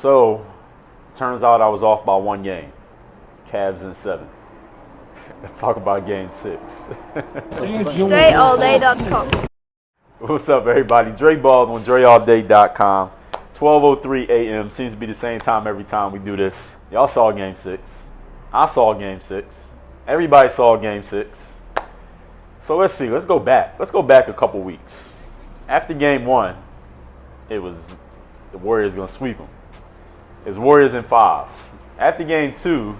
So, turns out I was off by one game. Cavs in 7. Let's talk about Game 6. DreAllDay.com. What's up, everybody? Dre Baldwin, DreAllDay.com. 12:03 a.m. Seems to be the same time every time we do this. Y'all saw Game 6. I saw Game 6. Everybody saw Game 6. So let's see. Let's go back. Let's go back a couple weeks. After Game 1, it was the Warriors going to sweep them. It's Warriors in 5. After Game 2,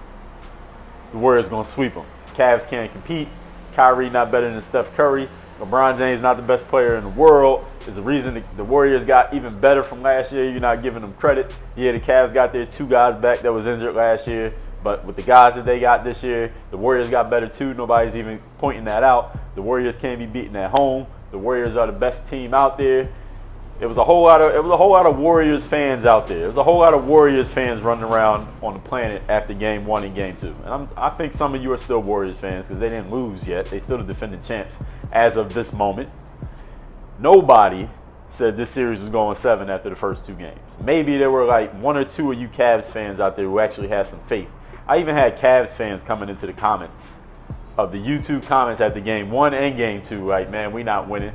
it's the Warriors going to sweep them. Cavs can't compete. Kyrie not better than Steph Curry. LeBron James not the best player in the world. There's a reason the Warriors got even better from last year. You're not giving them credit. Yeah, the Cavs got their 2 guys back that was injured last year. But with the guys that they got this year, the Warriors got better too. Nobody's even pointing that out. The Warriors can't be beaten at home. The Warriors are the best team out there. It was a whole lot of Warriors fans out there. It was a whole lot of Warriors fans running around on the planet after Game 1 and Game 2. And I think some of you are still Warriors fans because they didn't lose yet. They still the defending champs as of this moment. Nobody said this series was going 7 after the first 2 games. Maybe there were like 1 or 2 of you Cavs fans out there who actually had some faith. I even had Cavs fans coming into the comments of the YouTube comments after Game 1 and Game 2, like, man, we not winning.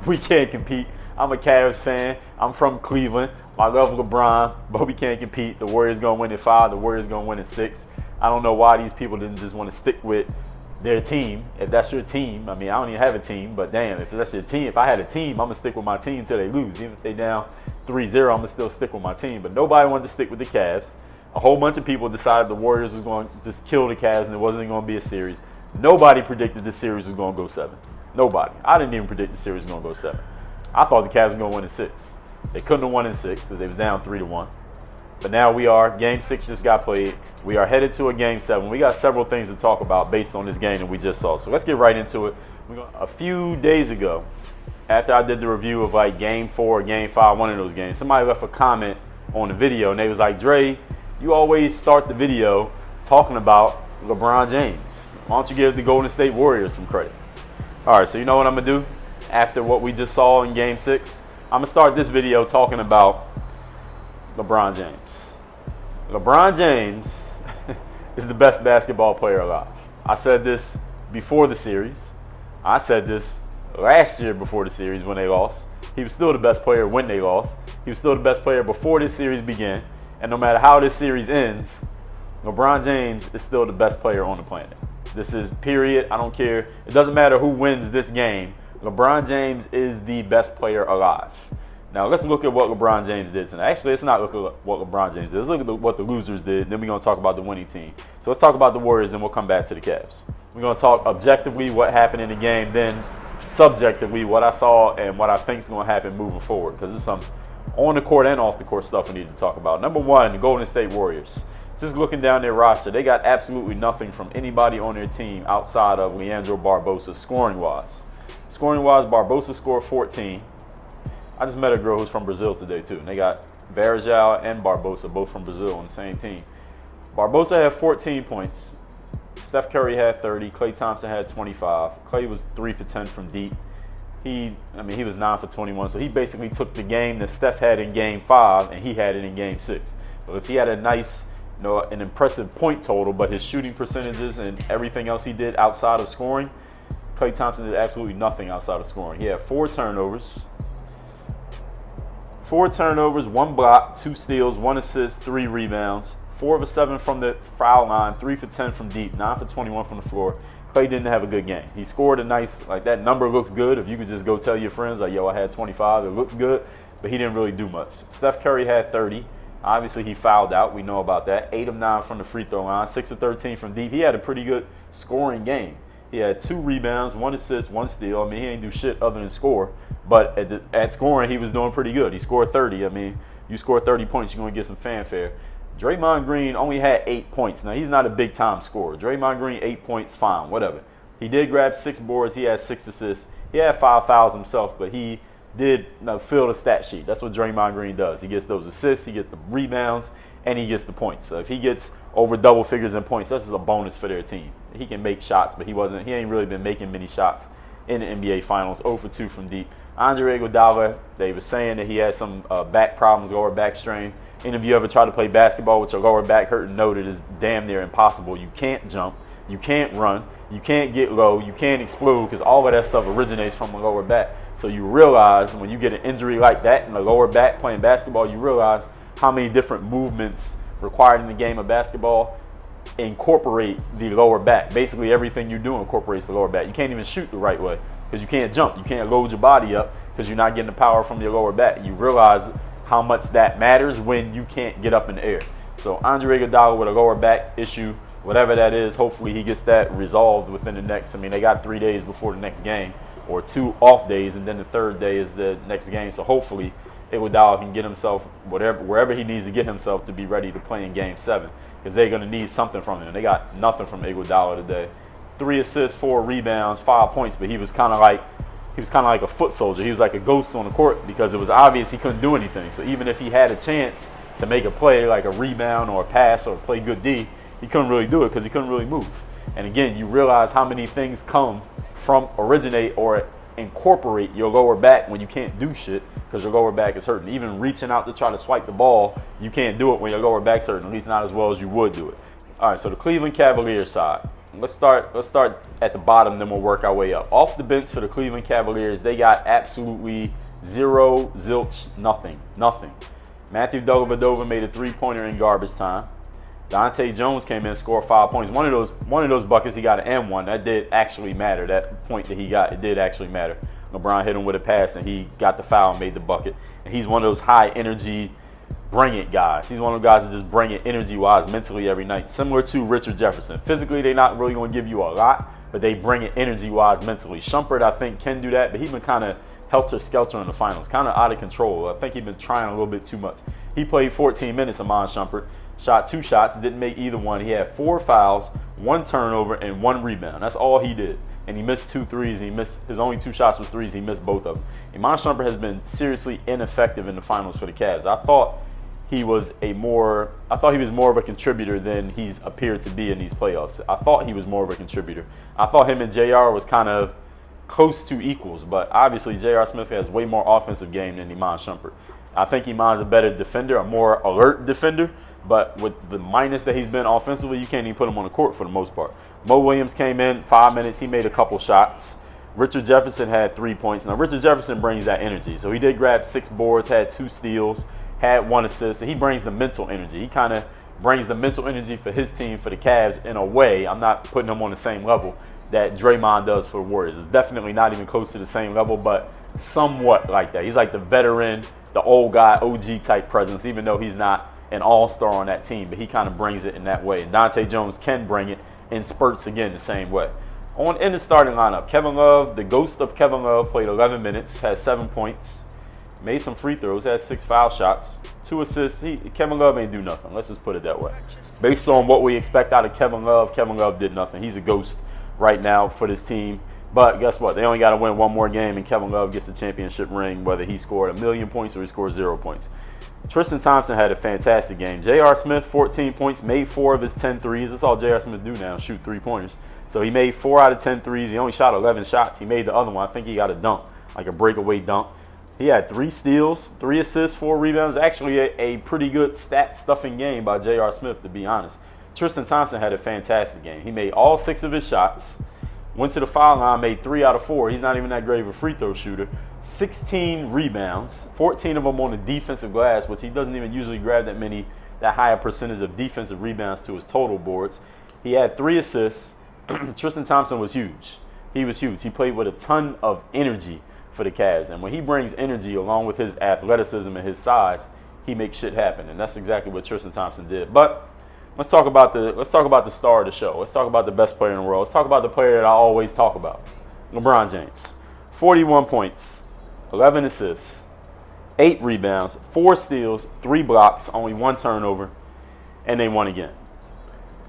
We can't compete. I'm a Cavs fan. I'm from Cleveland. I love LeBron, but we can't compete. The Warriors going to win in 5. The Warriors going to win in 6. I don't know why these people didn't just want to stick with their team. If that's your team, I mean, I don't even have a team, but damn, if that's your team, if I had a team, I'm going to stick with my team until they lose. Even if they down 3-0, I'm going to still stick with my team. But nobody wanted to stick with the Cavs. A whole bunch of people decided the Warriors was going to just kill the Cavs and it wasn't going to be a series. Nobody predicted this series was going to go 7. Nobody. I didn't even predict the series was going to go 7. I thought the Cavs were going to win in 6. They couldn't have won in 6 because they was down 3-1. But now we are. Game 6 just got played. We are headed to a Game 7. We got several things to talk about based on this game that we just saw. So let's get right into it. A few days ago, after I did the review of like Game 4 or Game 5, one of those games, somebody left a comment on the video and they was like, Dre, you always start the video talking about LeBron James. Why don't you give the Golden State Warriors some credit? All right, so you know what I'm going to do? After what we just saw in Game 6, I'm going to start this video talking about LeBron James. LeBron James is the best basketball player alive. I said this before the series. I said this last year before the series when they lost. He was still the best player when they lost. He was still the best player before this series began. And no matter how this series ends, LeBron James is still the best player on the planet. This is period. I don't care. It doesn't matter who wins this game. LeBron James is the best player alive. Now, let's look at what LeBron James did tonight. Actually, let's not look at what LeBron James did. Let's look at what the losers did. Then we're going to talk about the winning team. So let's talk about the Warriors, then we'll come back to the Cavs. We're going to talk objectively what happened in the game, then subjectively what I saw and what I think is going to happen moving forward. Because there's some on the court and off the court stuff we need to talk about. Number 1, the Golden State Warriors. Just looking down their roster, they got absolutely nothing from anybody on their team outside of Leandro Barbosa scoring-wise. Scoring-wise, Barbosa scored 14. I just met a girl who's from Brazil today, too. And they got Varejao and Barbosa, both from Brazil, on the same team. Barbosa had 14 points. Steph Curry had 30. Klay Thompson had 25. Klay was 3 for 10 from deep. He was 9 for 21. So he basically took the game that Steph had in Game 5, and he had it in Game 6. Because he had a nice, an impressive point total, but his shooting percentages and everything else he did outside of scoring, Klay Thompson did absolutely nothing outside of scoring. He had 4 turnovers. 4 turnovers, 1 block, 2 steals, 1 assist, 3 rebounds. 4 of 7 from the foul line, 3 for 10 from deep, 9 for 21 from the floor. Klay didn't have a good game. He scored a nice, like that number looks good. If you could just go tell your friends, like, yo, I had 25, it looks good. But he didn't really do much. Steph Curry had 30. Obviously, he fouled out. We know about that. 8 of 9 from the free throw line, 6 of 13 from deep. He had a pretty good scoring game. He had 2 rebounds, 1 assist, 1 steal. I mean, he ain't do shit other than score. But at scoring, he was doing pretty good. He scored 30. I mean, you score 30 points, you're going to get some fanfare. Draymond Green only had 8 points. Now, he's not a big-time scorer. Draymond Green, 8 points, fine, whatever. He did grab 6 boards. He had 6 assists. He had 5 fouls himself, but he did fill the stat sheet. That's what Draymond Green does. He gets those assists, he gets the rebounds, and he gets the points. So if he gets over double figures in points, that's just a bonus for their team. He can make shots, but he ain't really been making many shots in the NBA Finals. 0 for 2 from deep. Andre Iguodala, they were saying that he had some back problems, lower back strain. Any of you ever tried to play basketball with your lower back hurting know that it's damn near impossible. You can't jump, you can't run, you can't get low, you can't explode because all of that stuff originates from the lower back. So you realize when you get an injury like that in the lower back playing basketball, you realize how many different movements required in the game of basketball incorporate the lower back. Basically everything you do incorporates the lower back. You can't even shoot the right way because you can't jump. You can't load your body up because you're not getting the power from your lower back. You realize how much that matters when you can't get up in the air. So Andre Iguodala with a lower back issue, whatever that is, hopefully he gets that resolved within the next, they got 3 days before the next game, or 2 off days, and then the 3rd day is the next game. So hopefully Iguodala can get himself wherever he needs to get himself to be ready to play in Game 7, because they're going to need something from him. They got nothing from Iguodala today. 3 assists, 4 rebounds, 5 points, but he was kind of like a foot soldier. He was like a ghost on the court because it was obvious he couldn't do anything. So even if he had a chance to make a play like a rebound or a pass or play good D, he couldn't really do it because he couldn't really move. And again, you realize how many things originate or incorporate your lower back when you can't do shit because your lower back is hurting. Even reaching out to try to swipe the ball, you can't do it when your lower back's hurting, at least not as well as you would do it. All right, so the Cleveland Cavaliers side. Let's start at the bottom, then we'll work our way up. Off the bench for the Cleveland Cavaliers, they got absolutely zero, zilch, nothing. Matthew Dellavedova made a 3-pointer in garbage time. Dante Jones came in and scored 5 points. One of those buckets, he got an M1. That did actually matter. That point that he got, it did actually matter. LeBron hit him with a pass, and he got the foul and made the bucket. And he's one of those high-energy, bring-it guys. He's one of those guys that just bring it energy-wise, mentally every night. Similar to Richard Jefferson. Physically, they're not really going to give you a lot, but they bring it energy-wise, mentally. Shumpert, I think, can do that, but he's been kind of helter-skelter in the finals, kind of out of control. I think he's been trying a little bit too much. He played 14 minutes, Iman Shumpert. Shot 2 shots, didn't make either one. He had 4 fouls, 1 turnover, and 1 rebound. That's all he did. And he missed 2 threes. His only 2 shots was threes. He missed both of them. Iman Shumpert has been seriously ineffective in the finals for the Cavs. I thought he was more of a contributor than he's appeared to be in these playoffs. I thought he was more of a contributor. I thought him and JR was kind of close to equals, but obviously J.R. Smith has way more offensive game than Iman Shumpert. I think Iman's a better defender, a more alert defender. But with the minus that he's been offensively, you can't even put him on the court for the most part. Mo Williams came in 5 minutes. He made a couple shots. Richard Jefferson had 3 points. Now, Richard Jefferson brings that energy. So he did grab 6 boards, had 2 steals, had 1 assist. And he brings the mental energy. He kind of brings the mental energy for his team, for the Cavs, in a way. I'm not putting him on the same level that Draymond does for the Warriors. It's definitely not even close to the same level, but somewhat like that. He's like the veteran, the old guy, OG type presence, even though he's not an all-star on that team, but he kind of brings it in that way. And Dante Jones can bring it in spurts again the same way. In the starting lineup, Kevin Love, the ghost of Kevin Love, played 11 minutes, had 7 points, made some free throws, had 6 foul shots, 2 assists. Kevin Love ain't do nothing. Let's just put it that way. Based on what we expect out of Kevin Love did nothing. He's a ghost right now for this team. But guess what? They only got to win 1 more game, and Kevin Love gets the championship ring, whether he scored 1,000,000 points or he scored 0 points. Tristan Thompson had a fantastic game. J.R. Smith, 14 points, made 4 of his 10 threes. That's all J.R. Smith do now, shoot 3-pointers. So he made 4 out of 10 threes. He only shot 11 shots. He made the other one. I think he got a dunk, like a breakaway dunk. He had 3 steals, 3 assists, 4 rebounds. Actually a pretty good stat-stuffing game by J.R. Smith, to be honest. Tristan Thompson had a fantastic game. He made all 6 of his shots. Went to the foul line, made 3 out of 4. He's not even that great of a free throw shooter. 16 rebounds, 14 of them on the defensive glass, which he doesn't even usually grab that higher percentage of defensive rebounds to his total boards. He had 3 assists. Tristan Thompson was huge. He was huge. He played with a ton of energy for the Cavs. And when he brings energy along with his athleticism and his size, he makes shit happen. And that's exactly what Tristan Thompson did. But let's talk about the star of the show. Let's talk about the best player in the world. Let's talk about the player that I always talk about. LeBron James. 41 points, 11 assists, 8 rebounds, 4 steals, 3 blocks, only 1 turnover, and they won again.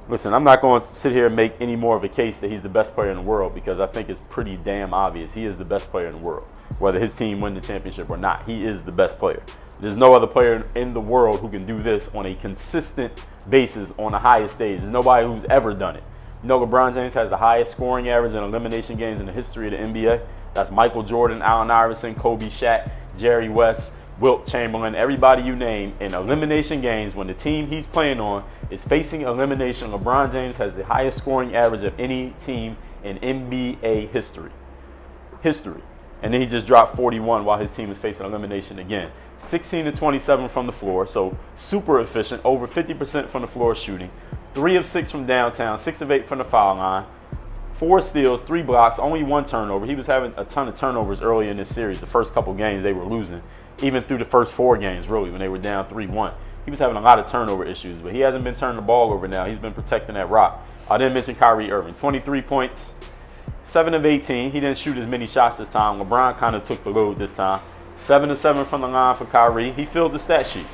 Listen, I'm not going to sit here and make any more of a case that he's the best player in the world, because I think it's pretty damn obvious. He is the best player in the world. Whether his team win the championship or not, he is the best player. There's no other player in the world who can do this on a consistent basis on the highest stage. There's nobody who's ever done it. You know, LeBron James has the highest scoring average in elimination games in the history of the NBA. That's Michael Jordan, Allen Iverson, Kobe, Shaq, Jerry West, Wilt Chamberlain, everybody you name. In elimination games, when the team he's playing on is facing elimination, LeBron James has the highest scoring average of any team in NBA history. And then he just dropped 41 while his team is facing elimination again. 16 to 27 from the floor, so super efficient, over 50% from the floor shooting. 3 of 6 from downtown, 6 of 8 from the foul line. 4 steals, 3 blocks, only 1 turnover. He was having a ton of turnovers early in this series. The first couple games they were losing, even through the first 4 games, really, when they were down 3-1. He was having a lot of turnover issues, but he hasn't been turning the ball over now. He's been protecting that rock. I didn't mention Kyrie Irving. 23 points, 7 of 18. He didn't shoot as many shots this time. LeBron kind of took the load this time. 7 of 7 from the line for Kyrie. He filled the stat sheet.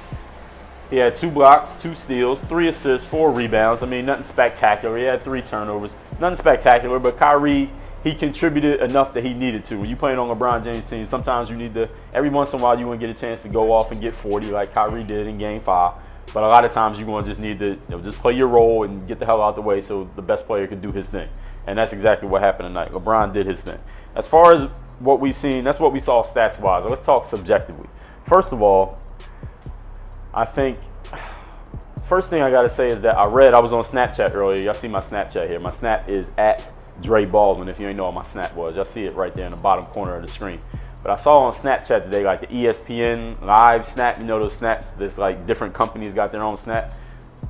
He had 2 blocks, 2 steals, 3 assists, 4 rebounds. I mean, nothing spectacular. He had 3 turnovers. Nothing spectacular, but Kyrie, he contributed enough that he needed to. When you're playing on LeBron James' team, sometimes you need to, every once in a while, you want to get a chance to go off and get 40 like Kyrie did in Game 5. But a lot of times you're going to just need to just play your role and get the hell out the way so the best player can do his thing. And that's exactly what happened tonight. LeBron did his thing. As far as what we've seen, that's what we saw stats-wise. Let's talk subjectively. First of all, I think first thing I got to say is that I was on Snapchat earlier. Y'all see my Snapchat here. My Snap is at Dre Baldwin. If you ain't know what my Snap was, y'all see it right there in the bottom corner of the screen. But I saw on Snapchat today, like the ESPN live Snap, you know those Snaps, there's like different companies got their own Snap.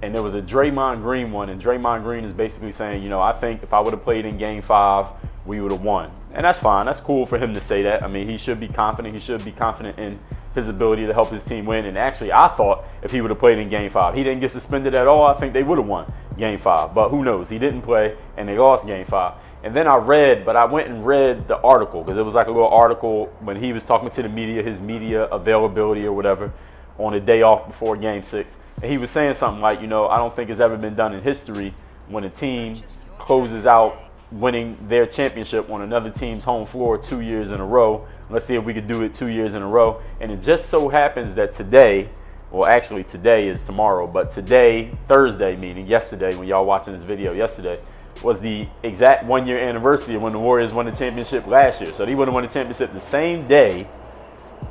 And there was a Draymond Green one, and Draymond Green is basically saying, I think if I would have played in Game 5, we would have won. And that's fine. That's cool for him to say that. I mean, he should be confident. He should be confident in his ability to help his team win. And actually, I thought if he would have played in Game 5, he didn't get suspended at all, I think they would have won Game 5. But who knows? He didn't play, and they lost Game 5. And then I went and read the article, because it was like a little article when he was talking to the media, his media availability or whatever, on a day off before Game 6. And he was saying something like, I don't think it's ever been done in history when a team closes out winning their championship on another team's home floor 2 years in a row. Let's see if we could do it 2 years in a row. And it just so happens that today, well, actually today is tomorrow, but today, Thursday, meaning yesterday, when y'all watching this video yesterday, was the exact 1-year anniversary of when the Warriors won the championship last year. So they would have won the championship the same day,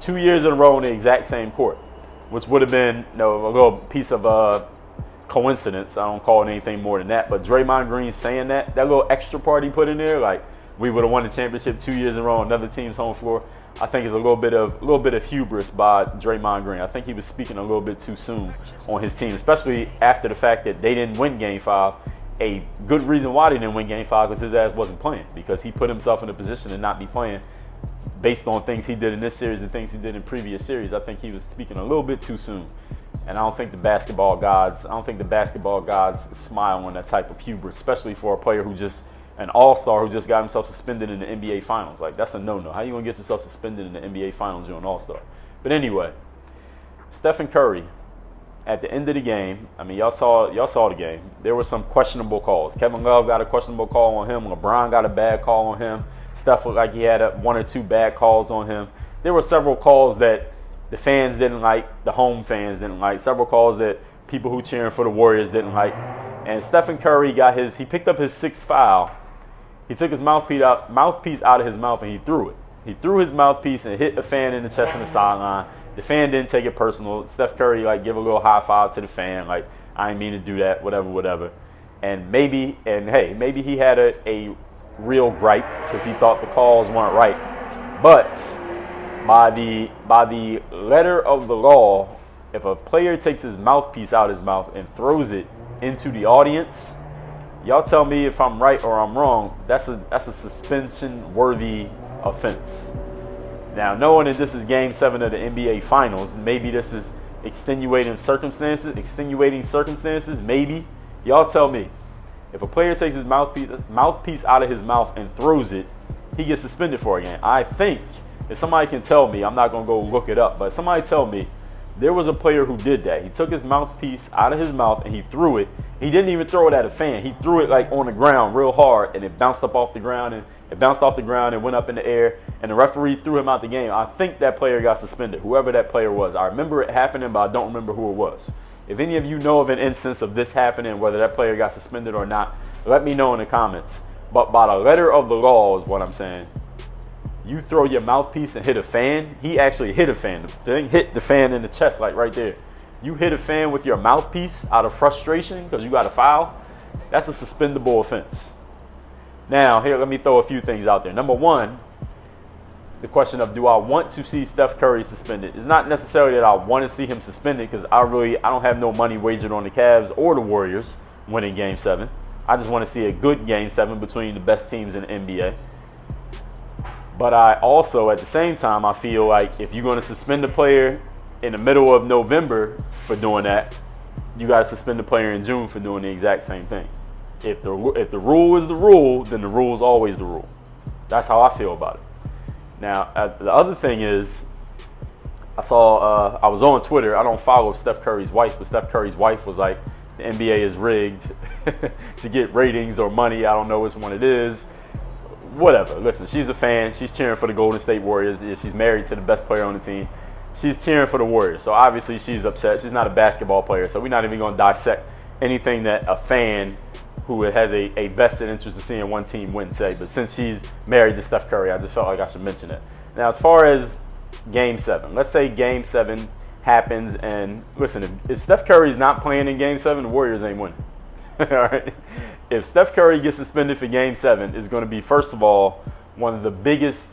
2 years in a row on the exact same court, which would have been a little piece of coincidence. I don't call it anything more than that. But Draymond Green saying that little extra part he put in there, like we would have won the championship 2 years in a row on another team's home floor, I think is a little bit of hubris by Draymond Green. I think he was speaking a little bit too soon on his team, especially after the fact that they didn't win Game 5. A good reason why they didn't win Game 5 was his ass wasn't playing, because he put himself in a position to not be playing based on things he did in this series and things he did in previous series. I think he was speaking a little bit too soon. And I don't think the basketball gods smile on that type of hubris, especially for a player an all-star who just got himself suspended in the NBA Finals. Like, that's a no-no. How you gonna get yourself suspended in the NBA Finals? You're an all-star. But anyway, Stephen Curry, at the end of the game, I mean, y'all saw the game. There were some questionable calls. Kevin Love got a questionable call on him. LeBron got a bad call on him. Steph looked like he had 1 or 2 bad calls on him. There were several calls that the fans didn't like, the home fans didn't like, several calls that people who cheering for the Warriors didn't like. And Stephen Curry he picked up his 6th foul. He took his mouthpiece out of his mouth and he threw it. He threw his mouthpiece and hit a fan in the chest on the sideline. The fan didn't take it personal. Steph Curry give a little high five to the fan, like, I didn't mean to do that, whatever. And maybe he had a real gripe because he thought the calls weren't right. But by the letter of the law, if a player takes his mouthpiece out of his mouth and throws it into the audience, y'all tell me if I'm right or I'm wrong, that's a suspension-worthy offense. Now, knowing that this is Game 7 of the NBA Finals, maybe this is extenuating circumstances, maybe. Y'all tell me. If a player takes his mouthpiece out of his mouth and throws it, he gets suspended for a game. I think, if somebody can tell me, I'm not going to go look it up, but somebody tell me, there was a player who did that. He took his mouthpiece out of his mouth and he threw it. He didn't even throw it at a fan. He threw it on the ground real hard, and it bounced off the ground and went up in the air, and the referee threw him out the game. I think that player got suspended, whoever that player was. I remember it happening, but I don't remember who it was. If any of you know of an instance of this happening, whether that player got suspended or not, let me know in the comments. But by the letter of the law is what I'm saying. you throw your mouthpiece and hit a fan. He actually hit a fan. The thing hit the fan in the chest, like right there. You hit a fan with your mouthpiece out of frustration because you got a foul. That's a suspendable offense. Now, here, let me throw a few things out there. Number one, the question of, do I want to see Steph Curry suspended? It's not necessarily that I want to see him suspended, because I don't have no money wagered on the Cavs or the Warriors winning Game 7. I just want to see a good Game 7 between the best teams in the NBA. But I also, at the same time, I feel like if you're going to suspend a player in the middle of November for doing that, you got to suspend the player in June for doing the exact same thing. If the rule is the rule, then the rule is always the rule. That's how I feel about it. Now, the other thing is, I was on Twitter. I don't follow Steph Curry's wife, but Steph Curry's wife was like, the NBA is rigged to get ratings or money. I don't know which one it is. Whatever. Listen, she's a fan. She's cheering for the Golden State Warriors. She's married to the best player on the team. She's cheering for the Warriors. So obviously she's upset. She's not a basketball player. So we're not even going to dissect anything that a fan who has a vested interest in seeing one team win say. But since she's married to Steph Curry, I just felt like I should mention it. Now, as far as Game 7, let's say Game 7 happens, and listen, if Steph Curry is not playing in Game 7, the Warriors ain't winning. All right. If Steph Curry gets suspended for Game 7, it's going to be, first of all, one of the biggest,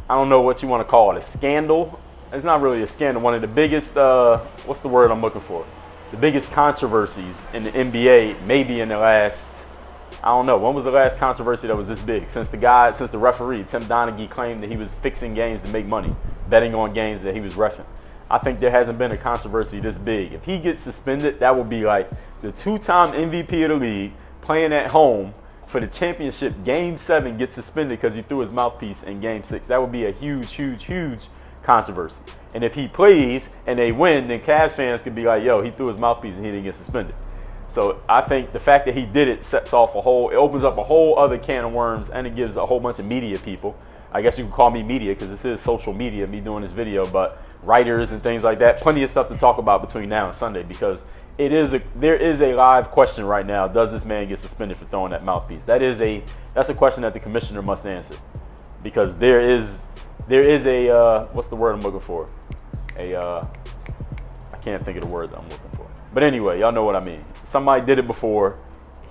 I don't know what you want to call it, a scandal. It's not really a scandal. One of the biggest, what's the word I'm looking for? The biggest controversies in the NBA, maybe in the last, I don't know, when was the last controversy that was this big? Since the referee, Tim Donaghy, claimed that he was fixing games to make money, betting on games that he was reffing. I think there hasn't been a controversy this big. If he gets suspended, that would be like the two-time MVP of the league playing at home for the championship. Game 7 gets suspended because he threw his mouthpiece in Game 6. That would be a huge, huge, huge controversy. And if he plays and they win, then Cavs fans could be like, yo, he threw his mouthpiece and he didn't get suspended. So I think the fact that he did it sets off it opens up a whole other can of worms, and it gives a whole bunch of media people, I guess you can call me media because this is social media, me doing this video, but writers and things like that, plenty of stuff to talk about between now and Sunday, because there is a live question right now. Does this man get suspended for throwing that mouthpiece? That's a question that the commissioner must answer, because there is a what's the word I'm looking for? I can't think of the word that I'm looking for. But anyway, y'all know what I mean. Somebody did it before.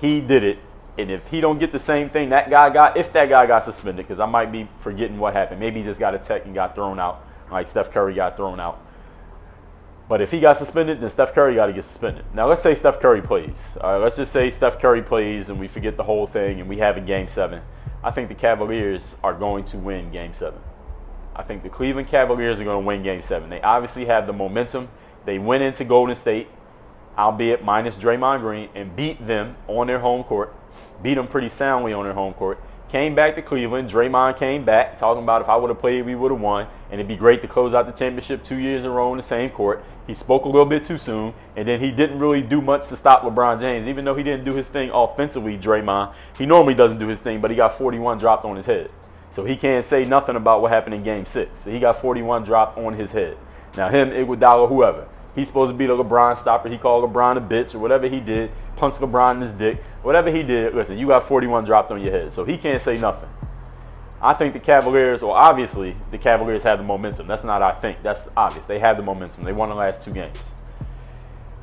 He did it. And if he don't get the same thing that guy got, if that guy got suspended, because I might be forgetting what happened. Maybe he just got a tech and got thrown out, like Steph Curry got thrown out. But if he got suspended, then Steph Curry got to get suspended. Now, let's say Steph Curry plays. All right, let's just say Steph Curry plays and we forget the whole thing and we have a Game 7. I think the Cavaliers are going to win Game 7. I think the Cleveland Cavaliers are going to win Game 7. They obviously have the momentum. They went into Golden State, albeit minus Draymond Green, and beat them on their home court. Beat them pretty soundly on their home court. Came back to Cleveland. Draymond came back, talking about if I would have played, we would have won. And it'd be great to close out the championship 2 years in a row in the same court. He spoke a little bit too soon, and then he didn't really do much to stop LeBron James. Even though he didn't do his thing offensively, Draymond, he normally doesn't do his thing, but he got 41 dropped on his head. So he can't say nothing about what happened in Game 6. So he got 41 dropped on his head. Now him, Iguodala, whoever, he's supposed to be the LeBron stopper. He called LeBron a bitch or whatever he did, punched LeBron in his dick. Whatever he did, listen, you got 41 dropped on your head. So he can't say nothing. I think the Cavaliers, or obviously the Cavaliers have the momentum. That's not I think. That's obvious. They have the momentum. They won the last 2 games.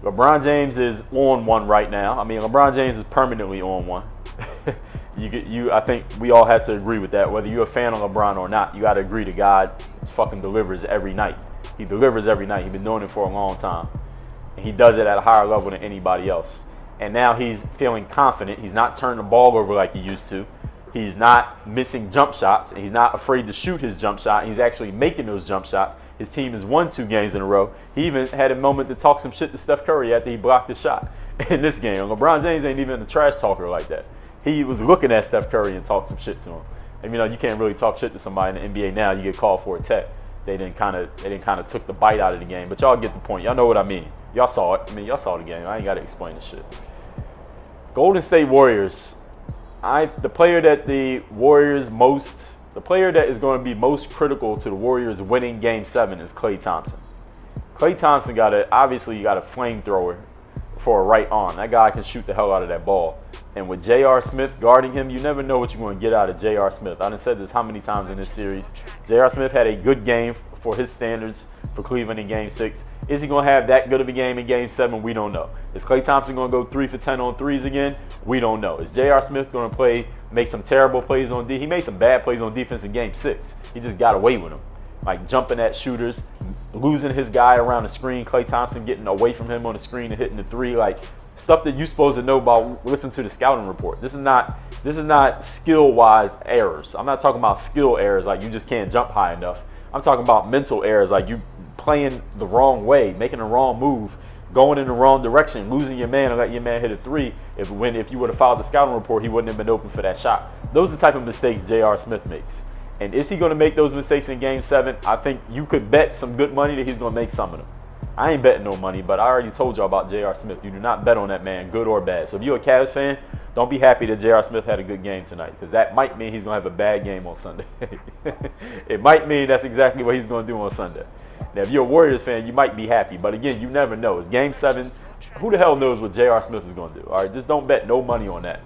LeBron James is on one right now. I mean, LeBron James is permanently on one. I think we all had to agree with that. Whether you're a fan of LeBron or not, you got to agree that God fucking delivers every night. He delivers every night. He's been doing it for a long time. And he does it at a higher level than anybody else. And now he's feeling confident. He's not turning the ball over like he used to. He's not missing jump shots. And he's not afraid to shoot his jump shot. He's actually making those jump shots. His team has won 2 games in a row. He even had a moment to talk some shit to Steph Curry after he blocked his shot in this game. LeBron James ain't even a trash talker like that. He was looking at Steph Curry and talked some shit to him. And you can't really talk shit to somebody in the NBA now. You get called for a tech. They didn't kind of took the bite out of the game. But y'all get the point. Y'all know what I mean. Y'all saw it. Y'all saw the game. I ain't got to explain the shit. Golden State Warriors. The player that is going to be most critical to the Warriors winning Game 7 is Klay Thompson. Klay Thompson obviously got a flamethrower for a right arm. That guy can shoot the hell out of that ball. And with J.R. Smith guarding him, you never know what you're going to get out of J.R. Smith. I've said this how many times in this series. J.R. Smith had a good game for his standards for Cleveland in Game 6. Is he going to have that good of a game in Game 7? We don't know. Is Klay Thompson going to go 3 for 10 on threes again? We don't know. Is J.R. Smith going to make some terrible plays on D? He made some bad plays on defense in Game 6. He just got away with them. Like jumping at shooters, losing his guy around the screen, Klay Thompson getting away from him on the screen and hitting the three. Like stuff that you're supposed to know about. Listen to the scouting report. This is not skill-wise errors. I'm not talking about skill errors like you just can't jump high enough. I'm talking about mental errors like you playing the wrong way, making the wrong move, going in the wrong direction, losing your man and let your man hit a three. If you would have followed the scouting report, he wouldn't have been open for that shot. Those are the type of mistakes J.R. Smith makes. And is he going to make those mistakes in Game 7? I think you could bet some good money that he's going to make some of them. I ain't betting no money, but I already told y'all about J.R. Smith. You do not bet on that man, good or bad. So if you're a Cavs fan, don't be happy that J.R. Smith had a good game tonight, because that might mean he's going to have a bad game on Sunday. It might mean that's exactly what he's going to do on Sunday. Now, if you're a Warriors fan, you might be happy. But again, you never know. It's Game 7. Who the hell knows what J.R. Smith is going to do? All right, just don't bet no money on that.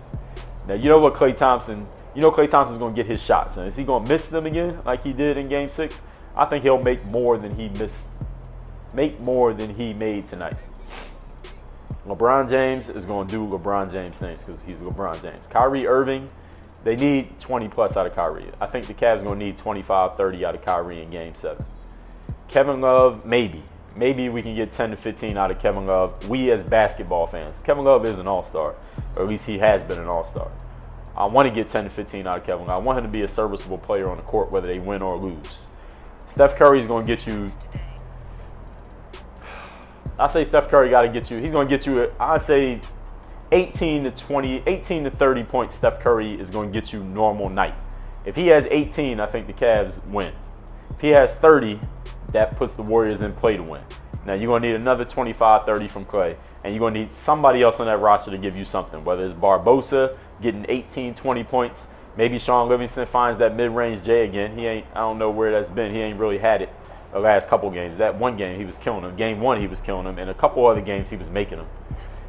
Now, you know what Klay Thompson's going to get his shots. And is he going to miss them again like he did in Game 6? I think he'll make more than he made tonight. LeBron James is going to do LeBron James things because he's LeBron James. Kyrie Irving, they need 20 plus out of Kyrie. I think the Cavs are going to need 25, 30 out of Kyrie in Game 7. Kevin Love, maybe. Maybe we can get 10 to 15 out of Kevin Love. We as basketball fans. Kevin Love is an all-star, or at least he has been an all-star. I want to get 10 to 15 out of Kevin Love. I want him to be a serviceable player on the court, whether they win or lose. Steph Curry's going to get you. I say Steph Curry got to get you. He's going to get you, I say 18 to 30 points Steph Curry is going to get you normal night. If he has 18, I think the Cavs win. If he has 30, that puts the Warriors in play to win. Now, you're going to need another 25, 30 from Klay, and you're going to need somebody else on that roster to give you something, whether it's Barbosa getting 18, 20 points. Maybe Sean Livingston finds that mid-range J again. I don't know where that's been. He ain't really had it the last couple games. That one game, he was killing him. Game 1, he was killing him. And a couple other games, he was making them.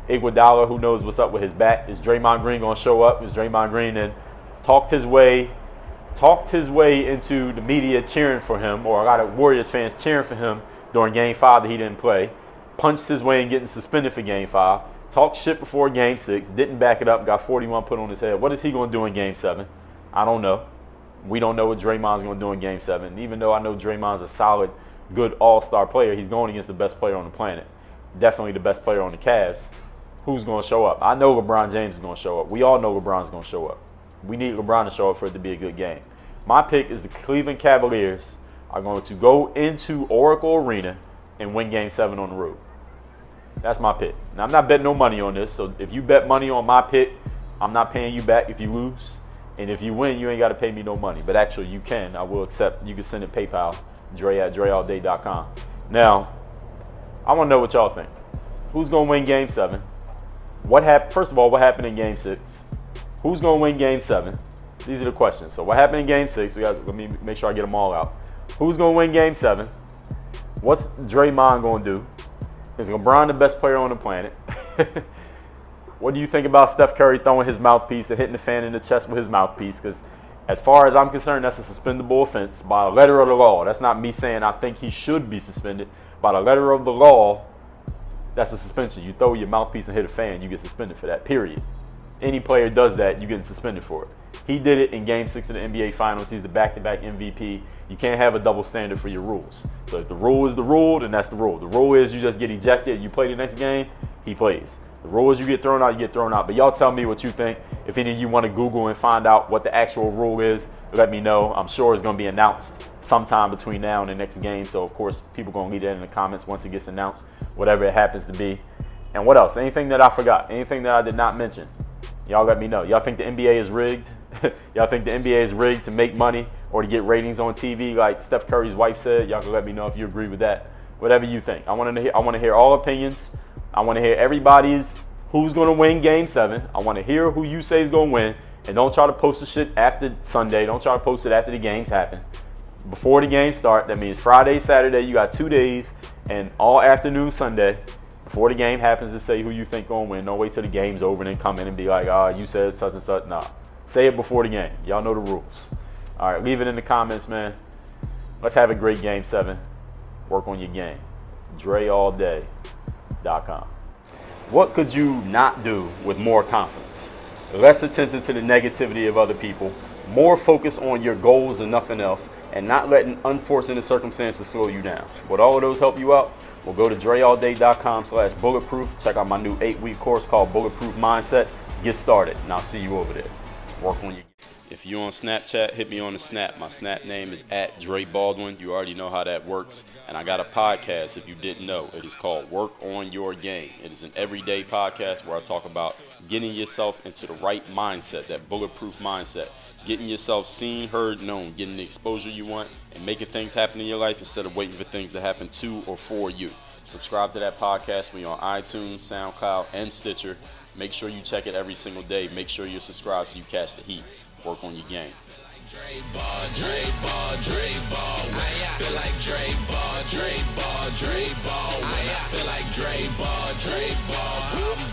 Iguodala, who knows what's up with his back. Is Draymond Green going to show up? Is Draymond Green and talked his way into the media cheering for him, or a lot of Warriors fans cheering for him during Game 5 that he didn't play. Punched his way in getting suspended for Game 5. Talked shit before Game 6. Didn't back it up. Got 41 put on his head. What is he going to do in Game 7? I don't know. We don't know what Draymond's going to do in Game 7. Even though I know Draymond's a solid, good all-star player, he's going against the best player on the planet. Definitely the best player on the Cavs. Who's going to show up? I know LeBron James is going to show up. We all know LeBron's going to show up. We need LeBron to show up for it to be a good game. My pick is the Cleveland Cavaliers are going to go into Oracle Arena and win Game 7 on the road. That's my pick. Now, I'm not betting no money on this, so if you bet money on my pick, I'm not paying you back if you lose. And if you win, you ain't got to pay me no money. But actually, you can. I will accept. You can send it PayPal, Dre@DreAllDay.com. Now, I want to know what y'all think. Who's going to win Game 7? First of all, what happened in Game 6? Who's going to win Game 7? These are the questions. So what happened in Game 6? Let me make sure I get them all out. Who's going to win Game 7? What's Draymond going to do? Is LeBron the best player on the planet? What do you think about Steph Curry throwing his mouthpiece and hitting the fan in the chest with his mouthpiece? Because as far as I'm concerned, that's a suspendable offense by the letter of the law. That's not me saying I think he should be suspended. By the letter of the law, that's a suspension. You throw your mouthpiece and hit a fan, you get suspended for that, period. Any player does that, you're getting suspended for it. He did it in Game 6 of the NBA Finals. He's the back-to-back MVP. You can't have a double standard for your rules. So if the rule is the rule, then that's the rule. The rule is you just get ejected. You play the next game, he plays. The rule is you get thrown out, you get thrown out. But y'all tell me what you think. If any of you want to Google and find out what the actual rule is, let me know. I'm sure it's going to be announced sometime between now and the next game. So, of course, people are going to leave that in the comments once it gets announced, whatever it happens to be. And what else? Anything that I forgot? Anything that I did not mention? Y'all let me know. Y'all think the NBA is rigged? Y'all think the NBA is rigged to make money or to get ratings on TV like Steph Curry's wife said? Y'all can let me know if you agree with that. Whatever you think. I want to hear all opinions. I want to hear everybody's who's going to win Game 7. I want to hear who you say is going to win. And don't try to post the shit after Sunday. Don't try to post it after the games happen. Before the games start, that means Friday, Saturday, you got 2 days, and all afternoon Sunday. Before the game happens, to say who you think gonna win. Don't wait till the game's over and then come in and be like, you said such and such. Nah, say it before the game. Y'all know the rules. All right, leave it in the comments, man. Let's have a great Game 7. Work on your game. DreAllDay.com. What could you not do with more confidence? Less attention to the negativity of other people, more focus on your goals than nothing else, and not letting unfortunate circumstances slow you down. Would all of those help you out? Well, go to DreAllDay.com/bulletproof. Check out my new 8-week course called Bulletproof Mindset. Get started, and I'll see you over there. Work on your. If you're on Snapchat, hit me on the Snap. My Snap name is @Dre Baldwin. You already know how that works. And I got a podcast, if you didn't know. It is called Work on Your Game. It is an everyday podcast where I talk about getting yourself into the right mindset, that bulletproof mindset. Getting yourself seen, heard, known. Getting the exposure you want and making things happen in your life instead of waiting for things to happen to or for you. Subscribe to that podcast. We're on iTunes, SoundCloud, and Stitcher. Make sure you check it every single day. Make sure you're subscribed so you catch the heat. Work on your game. Dre Ball, Dre Ball, Dre Ball. When I feel like Dre Ball, Dre Ball, Dre Ball. When I feel like Dre Ball, Dre Ball. I'm